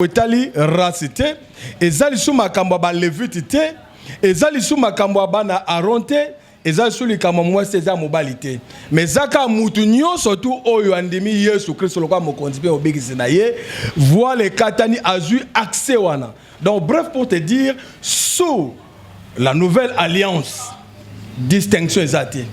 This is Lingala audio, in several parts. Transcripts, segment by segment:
Etali racité ezali sous makambo ba levité ezali sous makambo bana aronte ezali sous likambo mwese za mobilité mais zaka mutu surtout oyo andimi Yesu Kristo lokwa mokonzi pe obikisi na ye voit les katani azu accès wana. Donc bref pour te dire sous la nouvelle alliance distinction ezati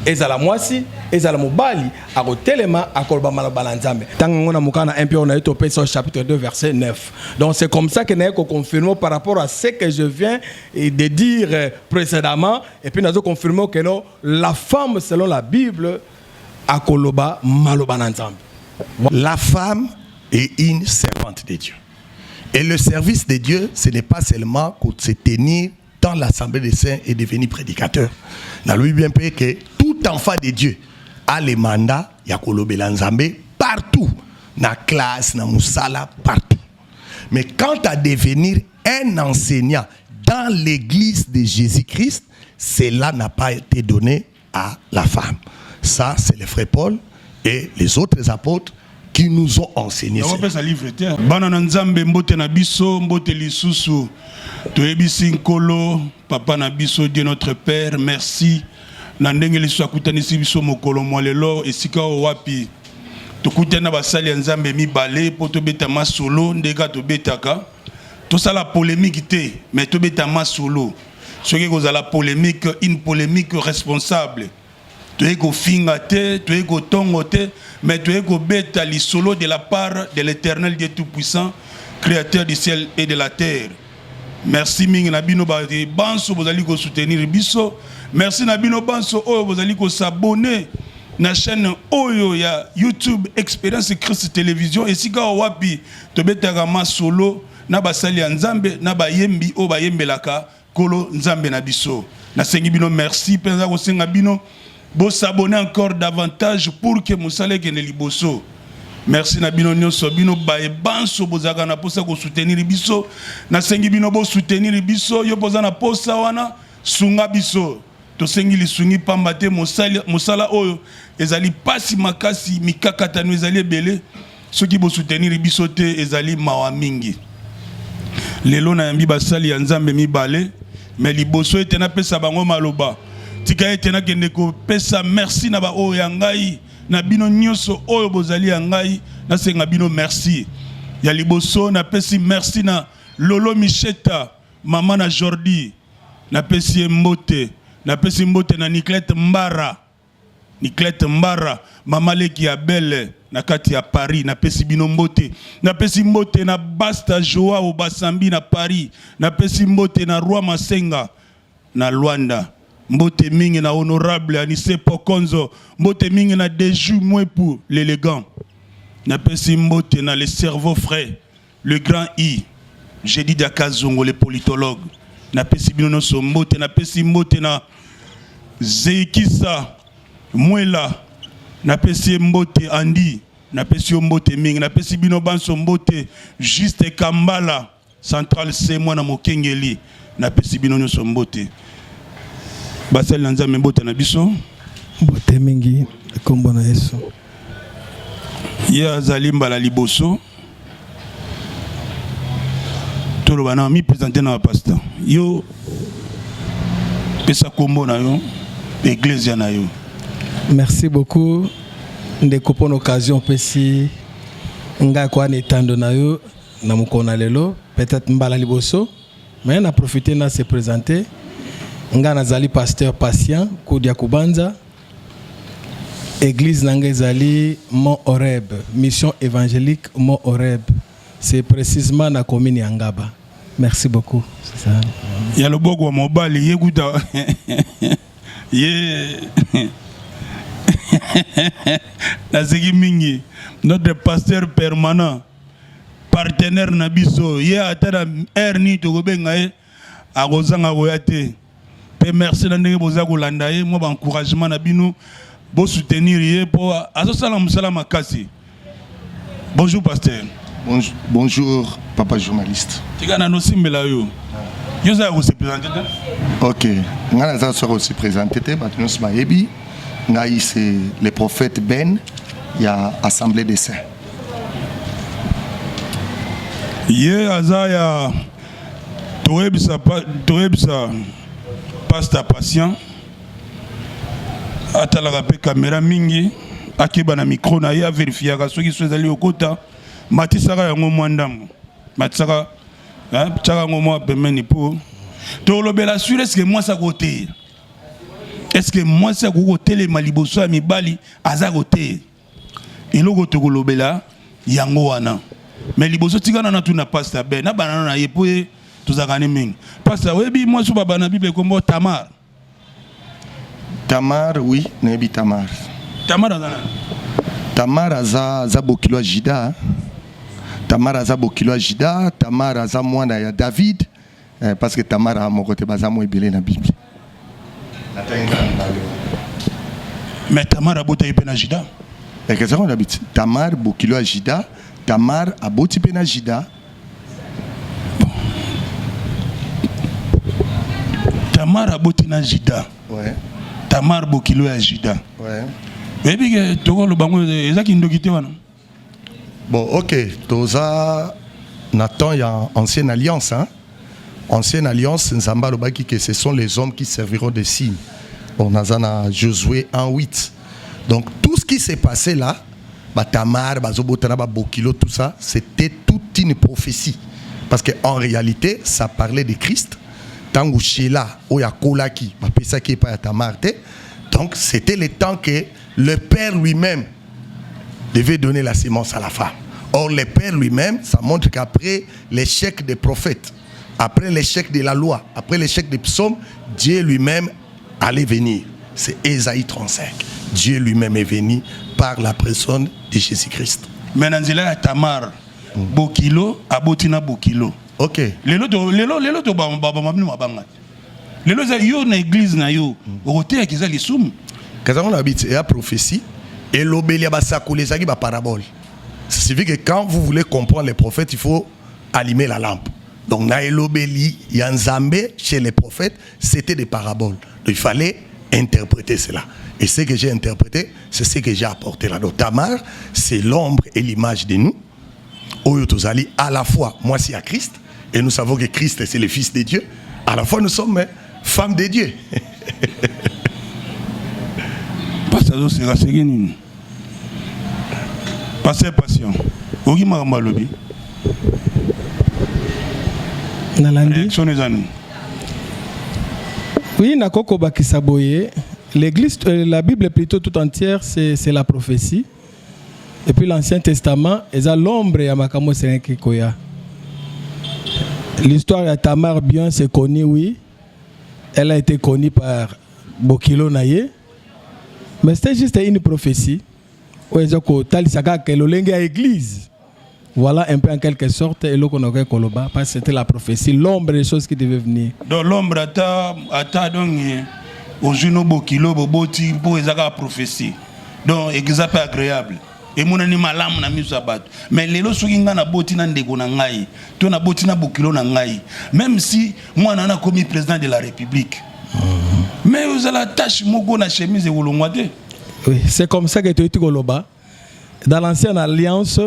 ezala mwasi ezala mobali akotelema akolba malobala nzambe tanga na mukana 1 Pierre na Etope chapitre 2 verset 9. Donc c'est comme ça que nous avons confirmé par rapport à ce que je viens de dire précédemment et puis nous avons confirmé que non, la femme selon la Bible akoloba malobala nzambe. La femme est une servante de Dieu. Et le service de Dieu, ce n'est pas seulement de se tenir dans l'assemblée des saints et devenir prédicateur. Nous avons bien payé que tout enfant de Dieu a le mandat ya kolobela nzambe partout, na classe, na musala, partout. Mais quant à devenir un enseignant dans l'église de Jésus-Christ, cela n'a pas été donné à la femme. Ça, c'est le frère Paul et les autres apôtres qui nous ont enseigné ça. Papa Nabiso, Dieu notre Père, merci. Nandengeli swakutani biso mokolo mwalelo esika wapi. Tukutana basali nzambe mi balé po to beta masolo ndeka to betaka. To ça la polémique té, mais to beta masolo. Ce qui cause la polémique, une polémique responsable. Tu es go finga té, tu es go tongo té, mais tu es go beta li solo de la part de l'Éternel Dieu tout-puissant, créateur du ciel et de la terre. Merci mingi nabino ba banso bozali ko soutenir biso. Merci nabino banso oyo bozali ko s'abonner na chaîne oyo ya YouTube Expérience Christ Télévision et sika wapi to betaka masolo na basali ya nzambe na bayembi o bayembelaka kolo nzambe na biso. Na sengi bino merci penza ko senga bino bo s'abonner encore davantage pour que musale kene liboso. Merci na bino nyonso bino bae banso bozaka na posa ko soutenir biso na sengi bino bo soutenir biso yo poza na posa wana sunga biso to sengi li sungi pamba te mosala oyo ezali pasi makasi mikakata no ezali ebele soki bo soutenir biso te ezali mawa mingi lelo na yambi basali ya nzambe mibale mais liboso ete na pesa bango maloba tika ete na kende ko pesa merci na ba oyo ya ngai na bino nyonso oyo bozali ya ngai na senga bino merci ya liboso na pesi merci na Lolo Micheta mama na Jordi na pesi mbote na pesi mbote na Niklete Mbara mama leki ya belle na kati ya Paris na pesi bino mbote na pesi mbote na Basta Joao Basambi na Paris na pesi mbote na Roi Masenga na Luanda. Mbote mingi na honorable Anise Pokonzo, mbote mingi na Deju Mwepu l'élégant. Na pesi mbote na le cerveau frais, le grand I. J'ai dit Dakazongo le politologue. Na pesi bino no so mbote na pesi mbote na Zeikisa Mwela. Na pesi mbote Andi, na pesi mbote mingi na pesi bino banso mbote Juste Kambala, central C mwana Mokengeli. Na pesi bino no so mbote. Basel nanza mbote na biso mbote mingi kombo na Yesu ya zalimba la liboso tolo bana mi présenter na pasteur yo pesa kombo na yo église na yo. Merci beaucoup ndeko pour l'occasion pesi nga kwa netando na yo na mukona lelo peut-être mbala liboso mais na profiter na se présenter. Nga nazali pasteur patient Kodia Kubanza église nanga ezali Mont Horeb mission évangélique Mont Horeb c'est précisément na commune ya Ngaba. Merci beaucoup c'est ça ya loboko wa mobali yekuta ye naziki mingi notre pasteur permanent partenaire na biso ye atana erni to gobenga e akozanga koyate. Merci d'envoyer vos agolandaye, moi encouragement na bino, bon soutenir ye pour asosalam salam makasi. Bonjour pasteur. Bonjour papa journaliste. Tigana no simbela yo. Yo za ko se présenter. OK. Ngana za so se présenter te batno sma yebi. Ngai c'est le prophète Ben, il y a assemblée des saints. Ye azaya toebisa pasteur patient atalaka pe caméra mingi akeba na micro na ya vérifiaka soki so ezali okota matisaka yango mwandambo matisaka tchaka ngomo pemeni po to lobela sur est-ce que moi ça côté est-ce que moi ça côté les maliboso ya mibali aza côté eloko to lobela yango wana mais liboso tikana na tuna pasteur ben na banana na yepo tozakane mingi pasteur webi moi so baba na bible kombo Tamar. Tamar, oui, Nebi Tamar. Tamar azana. Tamar aza bokilo ajida. Tamar aza bokilo ajida. Tamar aza mwana ya David. Parce que Tamar a mon côté baza mo ebele na Bible. Mais Tamar a bota ipena jida. Et qu'est-ce qu'on habite? Tamar bokilo ajida. Tamar a boti pena jida. Tamar a boti na jida. Ouais. Tamar bokilo ya Juda. Ouais. Mais puis que toko lo bango ezaki ndokité wana. Bon, OK, toza Nathan y a ancienne alliance hein. Ancienne alliance Nzamba lobaki que ce sont les hommes qui serviront de signes. Bon, nazana Josué 1:8. Donc tout ce qui s'est passé là, Tamar, bazobotana ba bokilo tout ça, c'était toute une prophétie. Parce que en réalité, ça parlait de Christ. Tangu Sheila, Oya Kolaki, Pesaki pa Tamarte. Donc c'était le temps que le père lui-même devait donner la sémence à la femme. Or le père lui-même, ça montre qu'après l'échec des prophètes, après l'échec de la loi, après l'échec des psaumes, Dieu lui-même allait venir. C'est Ésaïe 35. Dieu lui-même est venu par la personne de Jésus-Christ. Maintenant, Tamar, Bokilo, Abotina Bokilo. OK. Lelo to baba mabni mabanga. Lelo za yo na église na yo. Ote akiza lisum. Quand on habite et a prophétie et l'obélia basakule zaki ba parabole. Ça signifie que quand vous voulez comprendre les prophètes, il faut allumer la lampe. Donc na l'obéli yanzambe chez les prophètes, c'était des paraboles. Donc il fallait interpréter cela. Et ce que j'ai interprété, c'est ce que j'ai apporté là. Donc Tamar, c'est l'ombre et l'image de nous. Oyo tozali à la fois moi c'est à Christ. Et nous savons que Christ, c'est le Fils de Dieu. À la fois, nous sommes femmes de Dieu. Pasteur, c'est rasségué. Pasteur patient. Ogi Marambalobi. Nalandi. Oui, Nakoko Bakisaboye. L'église, la Bible plutôt tout entière, c'est la prophétie. Et puis l'Ancien Testament, et ça l'ombre et Makamo Serenkekoya. L'histoire de Tamar bien c'est connu, oui. Elle a été connue par Bokilo Naye. Mais c'était juste une prophétie. Voilà un peu en quelque sorte et parce que c'était la prophétie, l'ombre des choses qui devaient venir. Donc l'ombre a donc au genou Bokilo Boboti pour la prophétie. Donc exemple agréable. Et mon animal na misabat mais les lois sokinga na boti na ndeko na ngai to na boti na bokilo na ngai même si moi nana commis président de la République mais vous avez la tâche moko na chemise et wolongwate. Oui, c'est comme ça que tu es Goloba dans l'ancienne alliance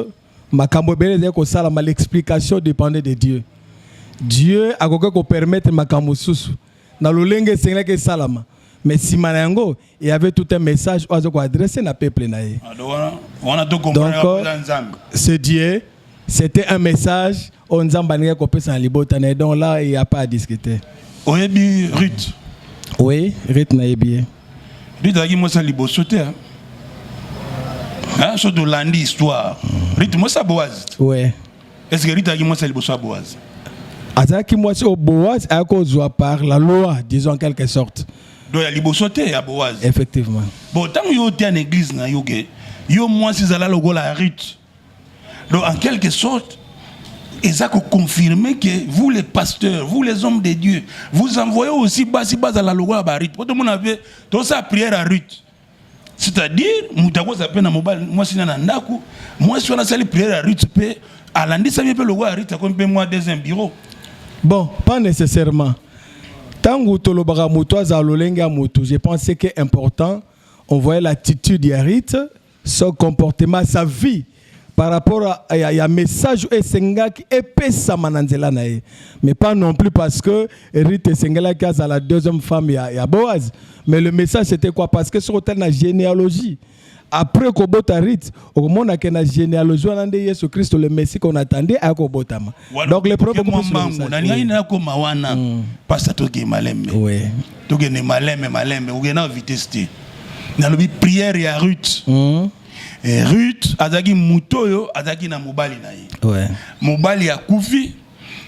makambo beleze ko sala mal l'explication dépendait de Dieu. Dieu a ko permettre makambo susu na lolenge sengela ke salama. Mais si Manango, il y avait tout un message adressé à peuple. Donc, ce Dieu, c'était un message. Donc là, il n'y a pas à discuter. Ruth. Oui, Ruth n'a bien. Ruth a dit moi ça libosoté. Hein, sur de l'andi histoire. Ruth moi ça Boaz. Oui. Est-ce que Ruth a dit moi ça libosoté Boaz? Azaki moi ça Boaz à cause par la loi, disons en quelque sorte. Donc il y a libosoté à Boaz. Effectivement. Bon, tant que vous êtes en église, yo moi si zala logo la Ruth. Donc en quelque sorte, ils ont confirmé que vous les pasteurs, vous les hommes de Dieu, vous envoyez aussi bas à la logo à Ruth. Pour tout le monde avait toute sa prière à Ruth. C'est-à-dire, moutako ça peine à mobile, moi si na ndaku, moi si on a sali prière à Ruth pe à lundi ça vient pe logo à Ruth comme pe moi deuxième bureau. Bon, pas nécessairement. Tango tolobara muto za lolenga muto, je pensais que important, on voyait l'attitude d'Yarit, son comportement, sa vie par rapport à y a message et sengaki et pesa mananzela nae, mais pas non plus parce que Rite sengela qui a la deuxième femme ya Boaz, mais le message c'était quoi? Parce que sur la généalogie après Kobota Rite, au moment où la généalogie de Jésus Christ, le Messie qu'on attendait à Kobotama. Donc les problèmes prière et Ruth. Et Ruth, azaki mutoyo, azaki na mobali na ye. Ouais. Mobali ya kufi.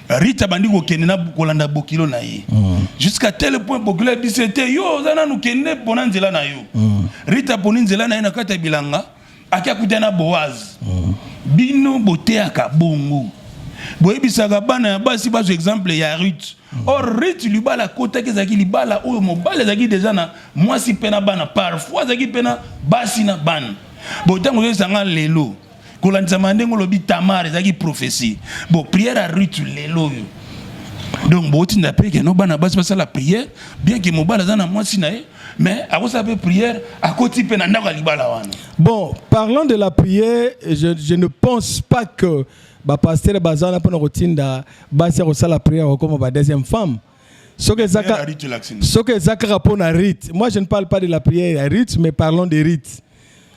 Rita bandi ko kenena kolanda bokilo na ye. Jusqu'à tel point bokilo bisete yo zana nu kenne bonanzela na yo. Rita bonanzela na ye na kata bilanga akia kutana Boaz. Bino bote akabongo. Boyebisaka bana ya basi baso exemple ya Ruth. Or Ruth libala kota kezaki libala oyo mobali zaki déjà na mwasi pena bana parfois zaki pena basi na bana. Bon tant que ça lelo kolandisa mandengo lobi Tamar zaki prophétie. Bon prière à Ruth lelo. Donc bon tinda pe que no bana basi la prière bien que mobali zana mwasi na ye mais à ça peut prière à côté pe na ndako libala wana. Bon, parlant de la prière, je ne pense pas que pasteur bazana pona rotinda basi ya la prière comme ba deuxième femme. Ce que Zaka rapporte à rite. Moi je ne parle pas de la prière à rite mais parlons des rites.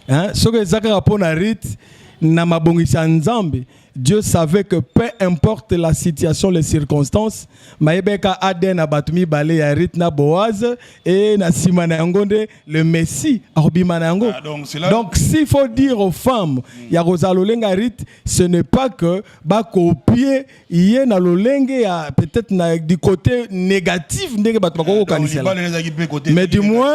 Hein? Ce que Zaka rapporte à rite na mabongisa nzambe. Dieu savait que peu importe la situation, les circonstances, Maïbeka Aden Abatumi Bale Yarit na Boaz et na Simana Ngonde, le Messie, Arbimanango. Donc s'il faut dire aux femmes, ya Rosalolenga Rit, ce n'est pas que ba copier yé na lolenge ya peut-être du côté négatif ndenge batmako kanisela. Mais du moins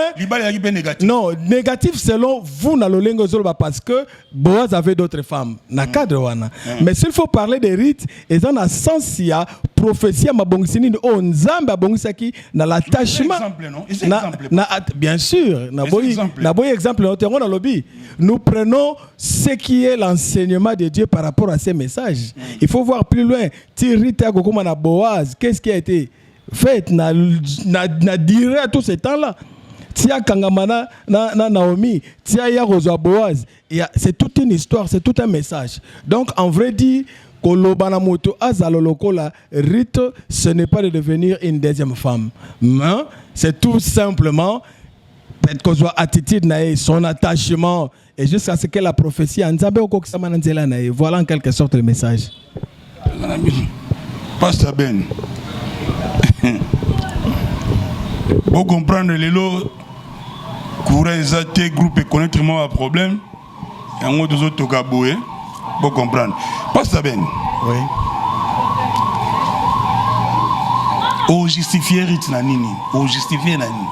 non, négatif selon vous na lolenge zolo parce que Boaz avait d'autres femmes. Na cadre wana. Mais s'il faut parler des rites, et dans le sens il y a prophétie à mabongisini de onzambe abongisaki dans l'attachement. Bien sûr, na exemple nous prenons ce qui est l'enseignement de Dieu par rapport à ces messages. Il faut voir plus loin. Tirita Gokuma na Boaz, qu'est-ce qui a été fait na duré à tout ce temps-là? Tia Kangamana na Naomi, Tia Yarozo Boaz, c'est toute une histoire, c'est tout un message. Donc en vrai dit, Kolobana Moto Azalolokola Rite, ce n'est pas de devenir une deuxième femme. Mais c'est tout simplement peut-être qu'on soit attitude son attachement et jusqu'à ce que la prophétie Anzabe Okoksamananzela nae. Voilà en quelque sorte le message. Pasteur Ben. Pour comprendre les lots courant les groupe et connaître moi un problème et on deux autres caboué pour comprendre. Pasteur Ben. Oui. O justifier rit na nini? O justifier na nini?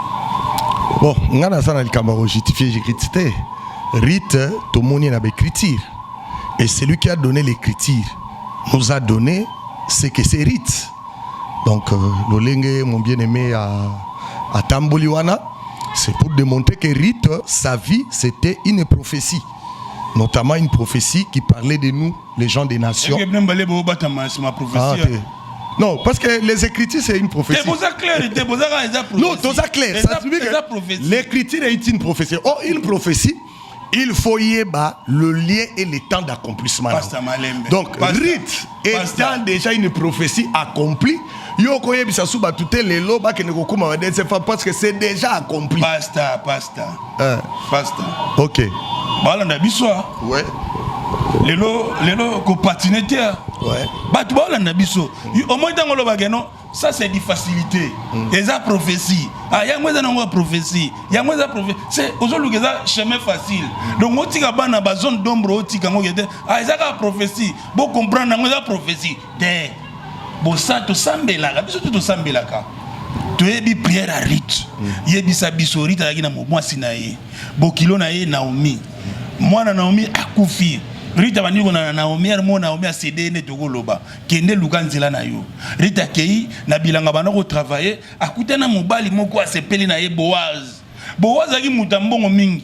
Bon, ngana sana likamaro justifier j'écriture. Rite tout monde n'a écriture. Et celui qui a donné l'écriture nous a donné ce que c'est rite. Donc l'olenge mon bien-aimé à Tamboliwana, c'est pour démontrer que Rite, sa vie, c'était une prophétie. Notamment une prophétie qui parlait de nous, les gens des nations. Non, parce que les Écritures, c'est une prophétie. Non, c'est clair. L'Écriture est une prophétie. Oh, une prophétie, il faut y avoir le lien et le temps d'accomplissement. Donc, Rite étant déjà une prophétie accomplie, parce que c'est déjà accompli. Pasta. Ok. Ouais. Lelo ko patinete. Ouais. Batu ba olanda biso. Au moins dans le bagano, ça c'est des facilités. Et ça prophétie. Ah ya moi dans prophétie. Ya moi prophétie. C'est aujourd'hui que ça chemin facile. Donc on tika bana ba zone d'ombre on tika ngo yete. Ah ça ka prophétie. Bon comprendre moi ça prophétie. Bon ça to sambelaka. Biso to sambelaka. Tu es prière à Rite. Yebisa biso Rite la na mwasi na ye. Bokilo na ye Naomi. Moi na Naomi akufi. Rita bani na Naomi Naomi a cédé ne tokoloba kende lukanzela na yo. Rita kei na bilanga bana ko travailler akutana mobali moko asepeli na ye Boaz. Boaz aki mutambongo mingi.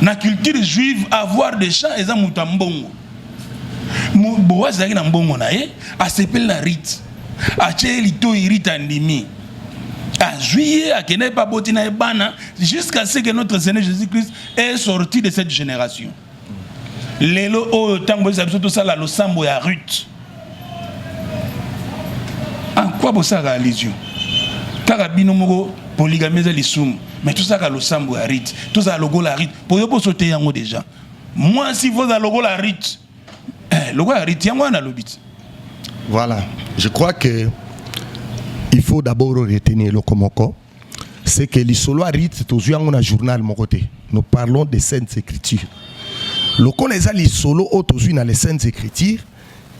Na culture juive avoir des champs eza mutambongo. Boaz aki na mbongo na ye asepeli na Rite. Ache lito Rita ndimi. À juillet, à Kenya, pas botina bana, jusqu'à ce que notre Seigneur Jésus-Christ est sorti de cette génération. lelo o tango ça tout ça la lo sambo ya Ruth. En quoi vous ça religion? Karabino moko polygamie za lisum. Mais tout ça ka lo sambo ya Ruth. Tout ça logo la Ruth. Pour yo sauter yango déjà. Moi si vous a logo la Ruth. Logo la Ruth yango na lobit. Voilà. Je crois que il faut d'abord retenir le komoko. C'est que les solo Ruth toujours on a journal mon côté. Nous parlons des Saintes Écritures. Le connaissant les solos aujourd'hui dans les Saintes Écritures,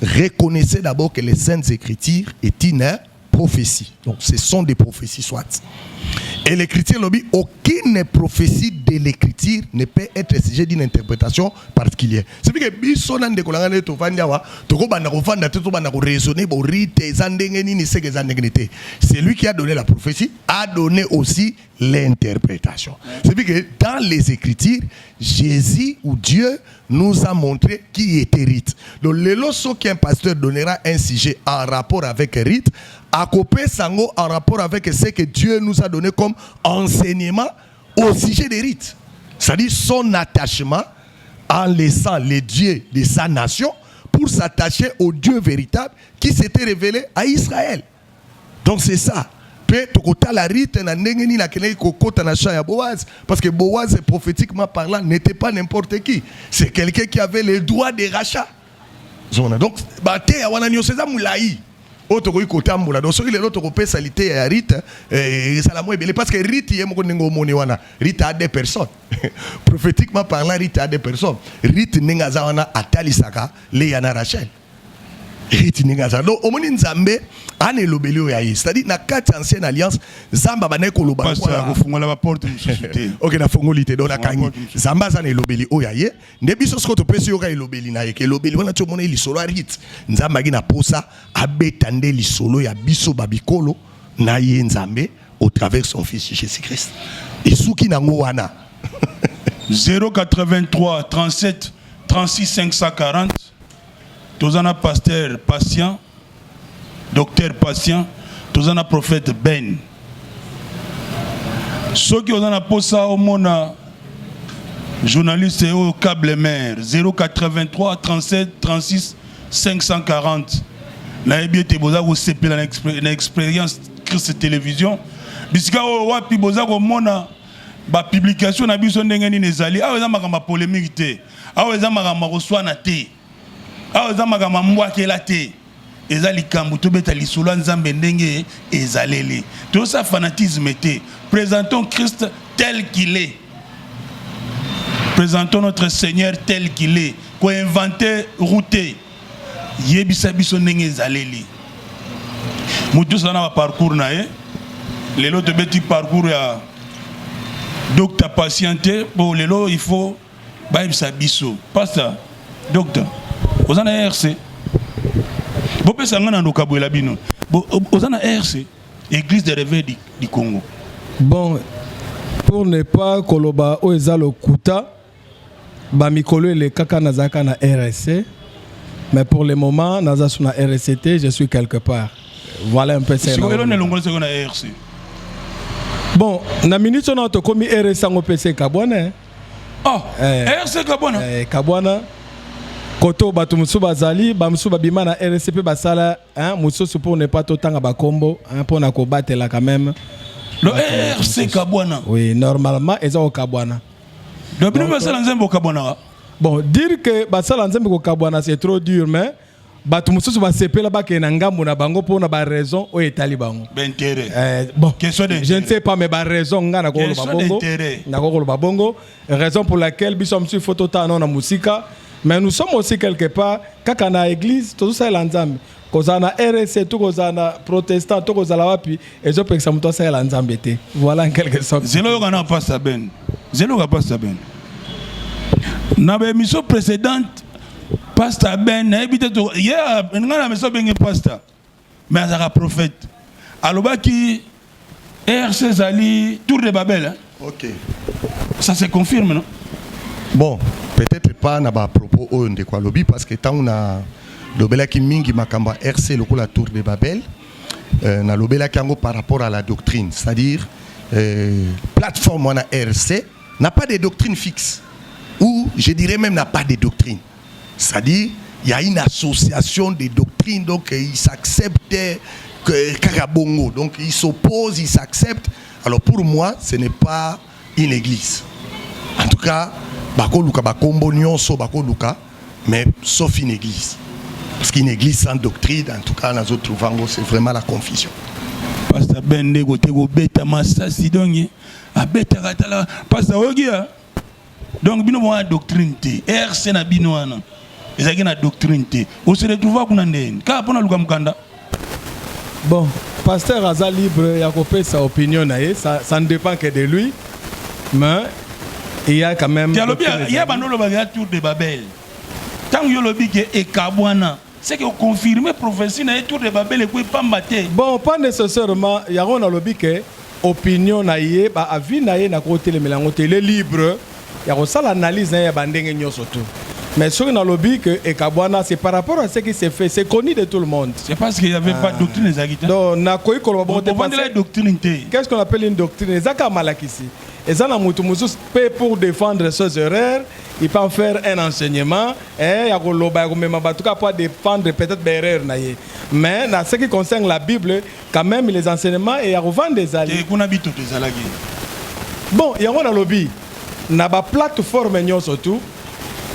reconnaissez d'abord que les Saintes Écritures est une prophétie. Donc ce sont des prophéties soit. Et l'écriture lobby, aucune prophétie de l'écriture ne peut être sujet d'une interprétation particulière. C'est parce que biso nan de kolanga to fandiawa, to ko banda ko fanda to banda ko raisonner bo rite zandenge ni se ke zandenge. C'est lui qui a donné la prophétie, a donné aussi l'interprétation. C'est parce que dans les écritures, Jésus ou Dieu nous a montré qui était rite. Donc le loso qu'un pasteur donnera un sujet en rapport avec rite, à couper sango en rapport avec ce que Dieu nous a donné comme enseignement au sujet des rites. C'est-à-dire son attachement en laissant les dieux de sa nation pour s'attacher au Dieu véritable qui s'était révélé à Israël. Donc c'est ça. Parce que Boaz, prophétiquement parlant, n'était pas n'importe qui. C'est quelqu'un qui avait les droits de rachat. Donc, autre côté ambula donc celui l'autre côté salité à rite ça la moins parce que rite y mo ngo moni wana rite à des personnes prophétiquement parlant rite à des personnes rite ninga za wana atalisaka le yana Rachel rite ninga za donc omoni nzambe ane lobeli oyayi c'est-à-dire na quatre ancienne alliance zamba bana ko loba ko fungola ba porte société OK na fongolité donc na kangi zamba za ne lobeli oyayi nde biso sko to pesi yoka lobeli na yeke lobeli wana to mona lisolo rite nzamba gi na posa abetande lisolo ya biso babikolo na ye nzambe au travers son fils Jésus-Christ et souki nango wana 083 37 36 540 tozana pasteur patient docteur patient tozana prophète Ben ceux qui ont na posa au mona journaliste au câble mère 083 37 36 540 na ebiete boza ko sepela na expérience Christ télévision bisika o wapi boza ko mona ba publication na biso ndenge ni nezali awa za makamba polémique te awa za makamba ko swana te awa za makamba mbwakela te ezali kambu to beta lisolo nzambe ndenge ezaleli to sa fanatisme te présentons Christ tel qu'il est présentons notre Seigneur tel qu'il est ko inventer routé yebisa biso ndenge ezaleli mutu sana ba parcours na ye lelo to beti parcours ya docteur patienté pour lelo il faut ba yebisa biso pasteur docteur ozana RC bo pesa ngana ndo kabwela bino ozana RC église de réveil du Congo. Bon, pour ne pas koloba o ezalo kuta ba mikolo le kaka nazaka na RSC. Mais pour le moment, naza suna RCT, je suis quelque part. Voilà un peu ça. Bon, na minute on a to komi RSC ngo PC Kabwana. Oh, RSC Kabwana. Kabwana. Koto batu musuba zali, ba musuba bima na RSP basala, hein, mususu pour ne pas totanga ba combo, hein, pour na ko battre là quand même. Le RSC Kabwana. Oui, normalement ils ont Kabwana. Donc nous basala nzembo Kabwana. Bon, dire que basala nzembe ko Kabwana c'est trop dur, mais batu mususu ba sepela ba ke na ngambo na bango pour na ba raison o etali bango. D'intérêt. Bon, je ne sais pas mais ba raison nga na ko lo babongo. Na ko lo babongo, raison pour laquelle bisom sur photo ta non na musika, mais nous sommes aussi quelque part kaka na église tout ça l'anzambe. Kozana RSC tout kozana protestant tout kozala wapi et je pense que ça muto ça l'anzambe té. Voilà en quelque sorte. Zelo kana pas ça ben. Zelo ka pas ça ben. Na be mission précédente pasteur Ben na ebité to hier ngana mission ben pasteur. Mais azaka prophète. Alobaki RC Zali tour de Babel. Hein? OK. Ça se confirme non? Bon, peut-être pas na ba propos on de quoi lobby parce que tant on a lobela ki mingi makamba RC loko la tour de Babel na lobela kango par rapport à la doctrine, c'est-à-dire plateforme on a RC n'a pas de doctrine fixe ou je dirais même n'a pas de doctrine. C'est-à-dire, il y a une association de doctrines, donc ils s'acceptent Kakabongo. Donc ils s'opposent, ils s'acceptent. Alors pour moi, ce n'est pas une église. En tout cas, Bako Luka, Bakombo Nyonso, Bako Luka, mais sauf une église. Parce qu'une église sans doctrine, en tout cas, dans les autres vango, c'est vraiment la confusion. Pasteur Bende, Gotego, Beta, Massa, Sidongi, a Beta, Gatala, Pasteur Ogia. Donc, bino mo doctrine te, RC na bino ana. Ezaki na doctrine te. On se retrouve kuna ndeni. Ka pona luka mukanda. Bon, pasteur Aza libre, il a coupé sa opinion, ça ne dépend que de lui, mais il y a quand même... Il y a un tour de Babel. Tant que yolobi ke ekabwana, c'est que confirmer prophétie na tour de Babel et puis pas mater. Bon, pas nécessairement, il y a un lobby que opinion na yé, ba avis na yé na côté le mélange, il est libre. Il y a ça l'analyse na yé bandenge surtout. Mais sur le lobby que ekabwana, c'est par rapport à ce qui s'est fait, c'est connu de tout le monde. C'est parce qu'il n'y avait pas de doctrine des Agitans. Donc, na koi kolobon te passer la doctrine te. Qu'est-ce qu'on appelle une doctrine? Zaka malakisi. Et ça, pour défendre ses erreurs, il peut en faire un enseignement. Et en tout cas, pour défendre peut-être des erreurs. Mais dans ce qui concerne la Bible, quand même, les enseignements, il y a revendre des alliés. Bon, il y a un lobby. Il y a une plateforme surtout.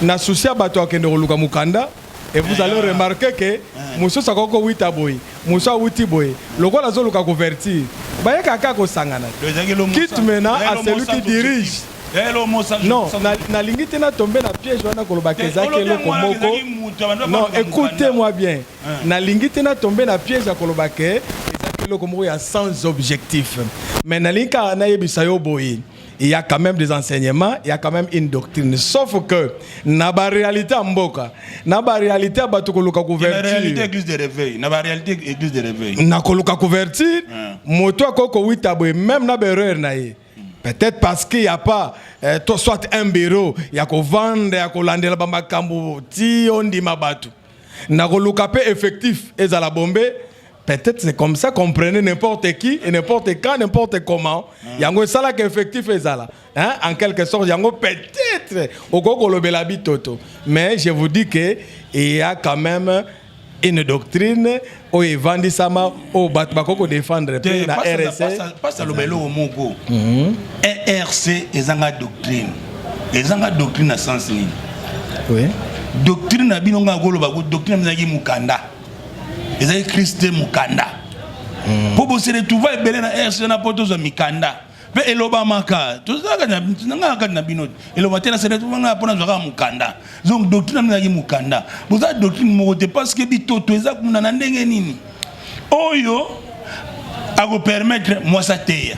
Il y a un souci à Mukanda. Et vous allez remarquer que Moussa Sakoko Witaboy, Moussa Witiboy, le roi Lazo Luka convertir. Baya Kakako Sangana. Quitte maintenant à celui qui dirige. Non, na lingite na tombé na piège wana kolobakeza ke lo komoko. Non, écoutez-moi bien. Na lingite na tombé na piège à kolobake, ezake lo komoko ya sans objectif. Mais na linka na yebisa yo boyi. Il y a quand même des enseignements, il y a quand même une doctrine. Sauf que, na ba réalité en mboka, na ba réalité à batokoloka convertir. Na réalité église de réveil, na ba réalité église de réveil. Na koloka convertir, moto akoko witaboy même na bereur na ye. Peut-être parce qu'il n'y a pas soit un bureau, il y a qu'on vendre, il y a qu'on lande la bamba kambo, ti on dit ma batu. Na koloka pe effectif et à la bombe. Peut-être c'est comme ça qu'on prenait n'importe qui et n'importe quand, n'importe comment. Il y a un salaire effectif et ça là. En quelque sorte, il y a peut-être au Kokolobellabi Toto. Mais je vous dis qu'il y a quand même une doctrine où ils vendent ça, où ils défendent la RSC. Pas le bélo au Mongo. RC est une doctrine. Ils ont une doctrine à sens ni. Oui. Doctrine à binonga goloba, doctrine à Mukanda. Ils ont Christ Mukanda. Pour se retrouver à Belén RC na poto za Mikanda. Mais elobama ka, tout ça nga na binot. Elobama tena se retrouver na pona za Mukanda. Donc doctrine na Mukanda. Vous avez doctrine moté parce que bitoto ezak na ndenge nini. Oyo a go permettre moi ça teya.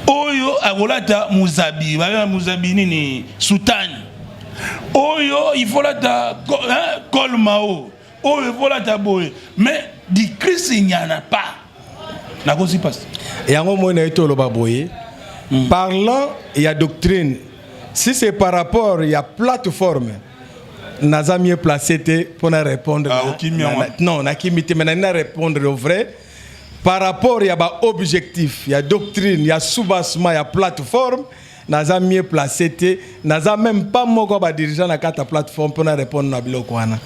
Oyo a golata muzabi, ba muzabi nini sultan. Oyo il faut la kolmao. Oh, voilà ta boy. Mais du Christ, il n'y en a pas. La cause passe. Et en moment parlant, il y a doctrine. Si c'est par rapport, il y a plateforme. N'a mieux placé pour répondre. Non, n'a qui maintenant répondre au vrai. Par rapport, il y a objectif, il y a doctrine, il y a sous-bassement, il y a plateforme. N'a mieux placé, n'a même pas mon dirigeant à la plateforme pour répondre à Bilokwana.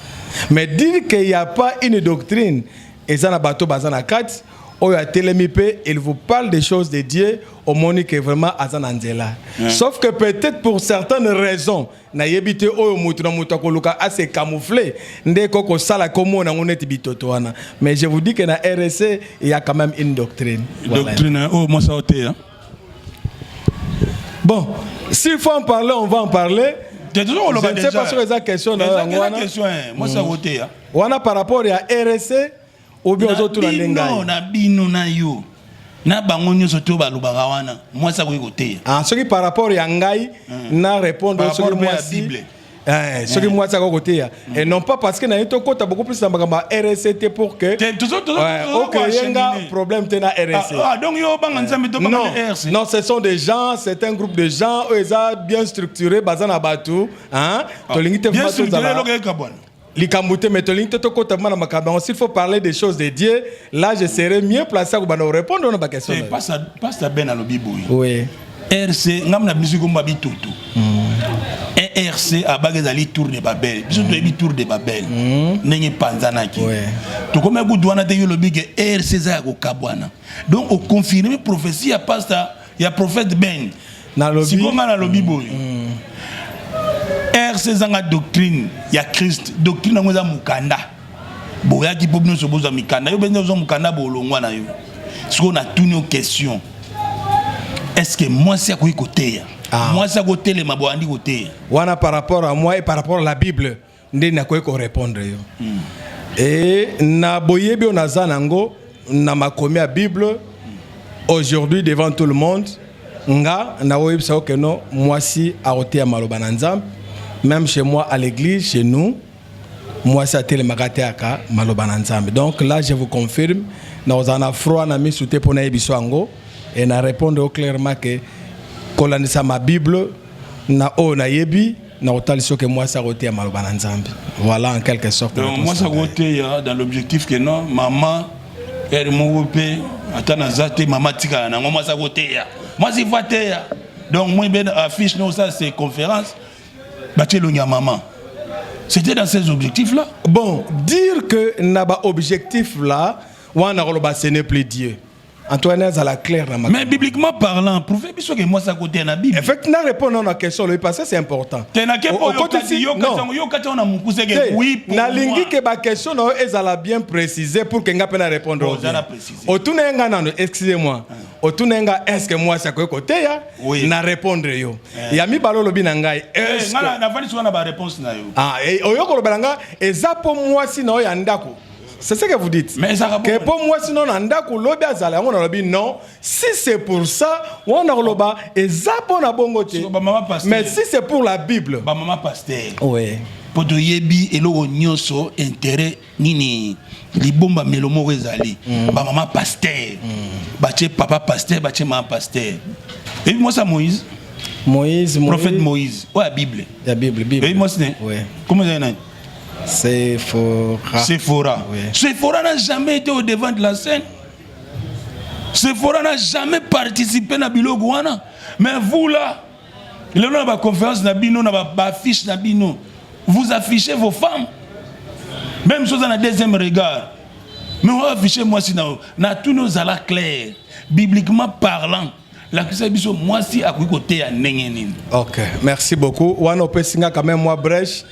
Mais dire qu'il n'y a pas une doctrine, et ça n'a pas tout bazana 4, ou à Télémipé, il vous parle des choses de Dieu, au monique est vraiment Azan Angela. Sauf que peut-être pour certaines raisons, na yebite o mutuna mutakoluka assez camouflé, ndeko sala komo na oneti bitotoana. Mais je vous dis que na RSC, il y a quand même une doctrine. Doctrine, oh moi ça ôté hein. Bon, s'il faut en parler, on va en parler. Je ne sais pas sur les questions. Moi, ça voté. On a par rapport à RSC ou bien aux autres non, na bino na yo. Na bangonyo soto balubaka wana. Moi ça voté. Ah, ce qui par rapport à Ngai, na répondre sur le Bible. Ce qui moi ça côté et non pas parce que na yeto kota beaucoup plus d'ambagamba RSC pour que OK yenga problème tena RSC. Ah donc yo banga nzambe to banga RSC. Non, ce sont des gens, c'est un groupe de gens ils ont bien structuré bazana batu hein to lingite bien structuré loke kabwana. Likambute mais to lingite to kota mana makaba s'il faut parler des choses de Dieu là je serais mieux placé pour répondre à ma question. Pas ça ben à lobi boy. Oui. RC ngamna musique mbabi toto. RC à bagazali tour de Babel. Biso to tour de Babel. Nenge panzanaki. To comme ku douana te yo lobi que RC za ko kabwana. Donc au confirmer prophétie ya pasteur, ya prophète Ben. Na lobi. Si comme na lobi boy. RC zanga doctrine ya Christ, doctrine ngoza mukanda. Boya ki popno so boza mikanda. Yo benzo zo mukanda bolongwa na yo. Ce qu'on a toutes nos questions. Est-ce que moi c'est à côté? Moi c'est à côté les mabouandi côté. Wana par rapport à moi et par rapport à la Bible, ndé na ko répondre yo. Et na boyebi onaza nango na makomi à Bible aujourd'hui devant tout le monde nga na oyeb sa que non moi si à côté à maloba na nzambe même chez moi à l'église chez nous moi c'est à télé magate aka maloba na nzambe. Donc là je vous confirme na ozana froid na mi souté pona yebiso ango et na répondre clairement que kolanisa ma Bible na o na yebi na otaliso que moi ça roté à maloba na nzambe. Voilà en quelque sorte. Donc moi ça roté dans l'objectif que non maman elle m'ouvre atana zate maman tika na moi ça roté moi c'est voté donc moi ben affiche non ça c'est conférence batelo nya maman. C'était dans ces objectifs là. Bon, dire que n'a pas objectif là, wana roloba ce n'est plus Dieu. Antoine à la claire dans ma. Mais bibliquement parlant, prouvez que moi ça côté na Bible. Effectivement, répondre à la question le passé c'est important. Oui, na lingi que ba question no ezala bien préciser pour que nga pena répondre. Otunenga nano, excusez-moi. Otunenga est-ce que moi ça côté ya na répondre yo. Ya mi balo lobi na ngai. Est-ce que na vani na ba réponse na yo. Ah, et oyoko lobalanga ezapo moi si no ya ndako. C'est ce que vous dites. Mais ça que pour moi sinon andako lobi azala on lobi non. Si c'est pour ça, on a loba ezapo na bongo te. Mais si c'est pour la Bible. Ba maman pasteur. Oui. Poto yebi eloko nyonso intérêt nini libomba melomo ezali. Ba maman pasteur. Ba che papa pasteur, ba che maman pasteur. Et moi ça Moïse. Prophète Moïse. Ouais, Bible. La Bible. Et moi c'est. Oui. Comment ça s'appelle? Sephora. Oui. Sephora n'a jamais été au devant de la scène. Sephora n'a jamais participé à Bilogouana. Mais vous là, il y a une conférence, une affiche, vous affichez vos femmes. Même chose dans le deuxième regard. Mais on va afficher moi si nous tous nos alas clairs, bibliquement parlant. La question moi si à côté à Nengenin. Ok, merci beaucoup. Wano pesinga quand même moi brèche.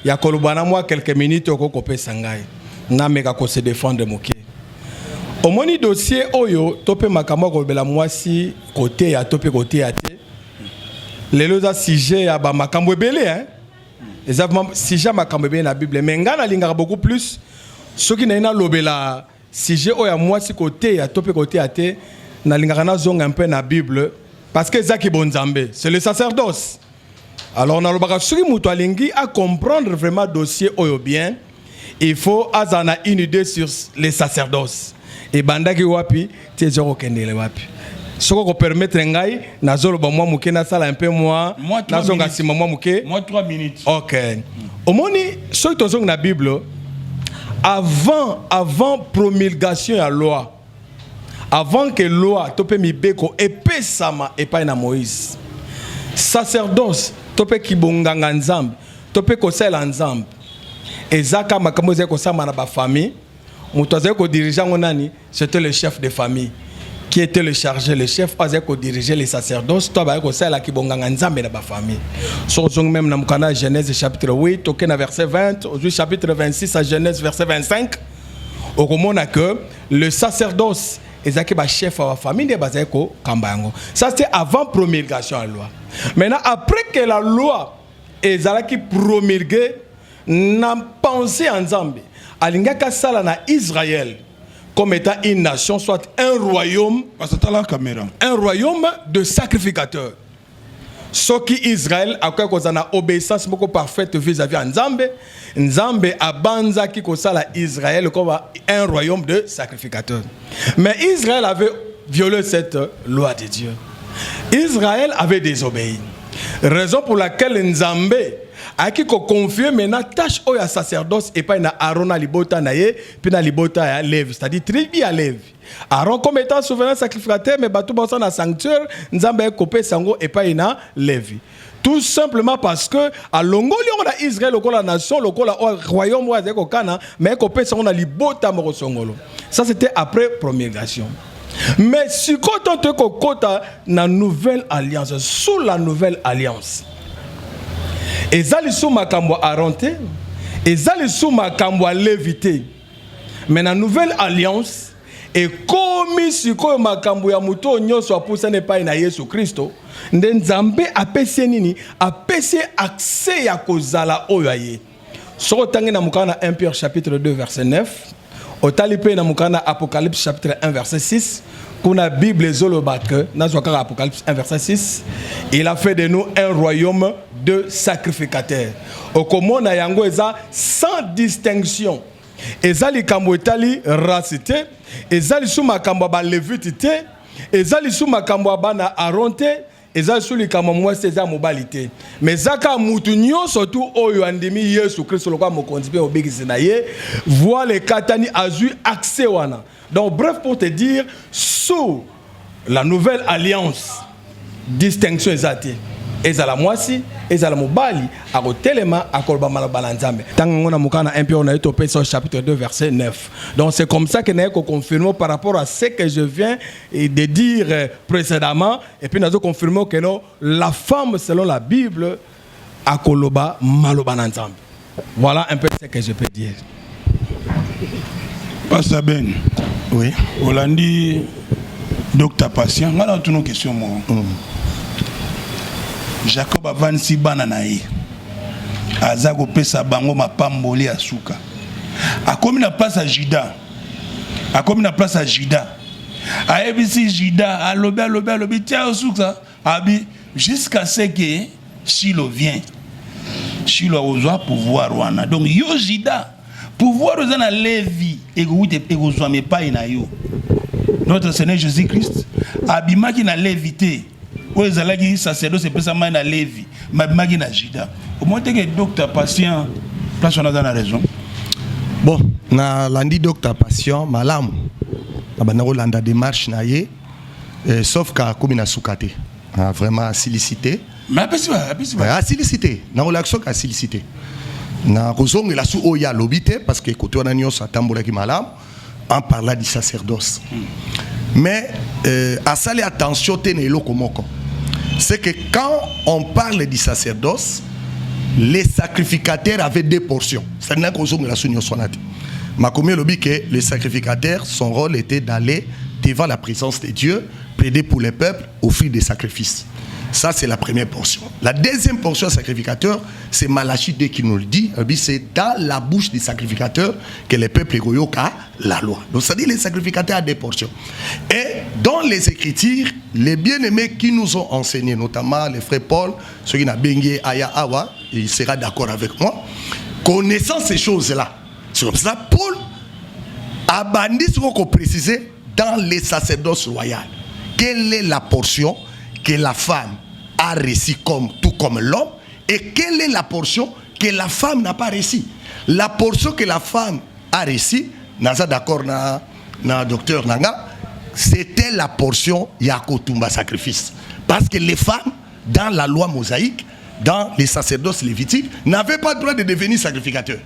Il y a moi quelques minutes au kopé sangai. Na mega ko se défendre moké. Au moni dossier oyo topé makamo ko bela moi si côté ya topé côté ya té. Les loza sujet ya ba makambo belé hein. Exactement sujet makambo belé na Bible mais ngana linga beaucoup plus ce qui na lobela sujet oyo moi si côté ya topé côté ya té na linga na zonga un peu na Bible parce que zaki bonzambe c'est le sacerdoce. Alors, on a comprendre vraiment le dossier oyo bien. Il faut avoir une idée sur les sacerdoces. Et bandaki wapi, tu es okendele wapi. Ce qu'on permet ngai nazolo ba moi muke na sala un peu moi nazonga sima moi muke. Moi 3 minutes. OK. Au moni ce que tozong na Bible avant promulgation ya loi. Avant que loi topé mi beko epesama epai na Moïse. Sacerdoce topé kibonganga nzambe topé kosela nzambe ezaka makambo ze kosama na ba famille muto azeko dirigeant nani c'était le chef de famille qui était le chargé le chef azeko diriger les sacerdoces to ba kosela kibonganga nzambe na ba famille so zong même na mukana Genèse chapitre 8 toké na verset 20 au chapitre 26 à Genèse verset 25 au komona que le sacerdoce ezaki ba chef à la famille de bazeko kambango ça c'était avant promulgation de la loi. Maintenant après que la loi ezalaki promulguée n'a pensé ensemble alingaka sala na Israël comme étant une nation soit un royaume de sacrificateurs. Ce qui Israël a quoi qu'on a obéissance beaucoup parfaite vis-à-vis Nzambe. Nzambe a banza qui kosala Israël comme un royaume de sacrificateurs. Mais Israël avait violé cette loi de Dieu. Israël avait désobéi. Raison pour laquelle Nzambe a qui confié maintenant tâche au sacerdoce et pas na Aaron à libota naye puis na libota à Lévi, c'est-à-dire tribu à Lévi. Aaron comme étant souverain sacrificateur mais batou bonsa na sanctuaire Nzambe a coupé sango et pas na Lévi. Tout simplement parce que à Longoli on a Israël, la nation, le royaume mais on a libota morosongolo. Ça c'était après promulgation. Mais si quand on te kota na nouvelle alliance, sous la nouvelle alliance, ezali sous makambo aronte, ezali sous makambo lévité. Mais na nouvelle alliance, et comme si ko makambo ya muto nyoso apusa ne pa na Yesu Kristo, nzambe apesi nini? Apesi accès ya kozala oyo aye. So tangi na mukana 1 Pierre chapitre 2 verset 9, otalipe na mukana Apocalypse chapitre 1 verset 6, kuna Bible zolobake na zwaka Apocalypse 1 verset 6, il a fait de nous un royaume de sacrificateurs. Okomona yango eza sans distinction. Ezali kambo etali racité, ezali sous makambo ba lévité, ezali sous makambo bana aronte, ezali sous likambo mwese za mobilité. Mais zaka mutu surtout oyo andimi Yesu Kristo lokwa mokonzi pe obikisi na ye, voit les katani azu accès wana. Donc bref pour te dire, sous la nouvelle alliance, distinction ezate. Ezala mwasi, ezala mobali, akotelema akolba malobala nzambe. Tango na mukana 1 Pierre on a été au chapitre 2 verset 9. Donc c'est comme ça que nous avons confirmé par rapport à ce que je viens de dire précédemment, et puis nous avons confirmé que non, la femme selon la Bible akoloba malobala nzambe. Voilà un peu ce que je peux dire. Pasteur Ben. Oui. Olandi docteur patient, on a une question moi. Jacob avansi bana na ye aza kopesa bango mapamboli asuka akomi na place à Juda aebisi Juda alobi tia asuka abi jusqu'à ce que Shilo vient. Shilo ozwa pouvoir wana donc yo Juda pouvoir oza na Lévi ekozwa mepai na yo notre Seigneur Jésus-Christ abimaki na Lévité. Oui, les sacerdoce c'est ça na Lévi, mabimaki na Juda. Au moins que docteur patient, place on a dans la raison. Bon, na landi docteur patient malamu. Na banako landa démarche na ye, sauf ka komi na sukate. Vraiment silicité. Mais apesi silicité. Na relaxo ka silicité. Na kozong la sou oya lobité parce que côté on a nyos atambola ki malamu en parlant du sacerdoce. Mais à ça, attention, c'est que quand on parle du sacerdoce, les sacrificateurs avaient des portions. C'est là qu'on a la souillon sonate. Ma commune lobby que les sacrificateurs, son rôle était d'aller devant la présence de Dieu, plaider pour les peuples, offrir des sacrifices. Ça, c'est la première portion. La deuxième portion sacrificateur, c'est Malachie 2 qui nous le dit. C'est dans la bouche des sacrificateurs que les peuples goyoka la loi. Donc, ça dit les sacrificateurs à des portions. Et dans les Écritures, les bien-aimés qui nous ont enseigné, notamment les frères Paul, ceux qui n'ont bengue Aya Awa, il sera d'accord avec moi, connaissant ces choses-là. C'est comme ça, Paul a bandit ce qu'on précisait dans les sacerdoces royales. Quelle est la portion que la femme a reçu tout comme l'homme, et quelle est la portion que la femme n'a pas reçue? La portion que la femme a reçue, naza d'accord na docteur Nanga, c'était la portion Yakotumba sacrifice. Parce que les femmes, dans la loi mosaïque, dans les sacerdoces lévitiques, n'avaient pas le droit de devenir sacrificateurs.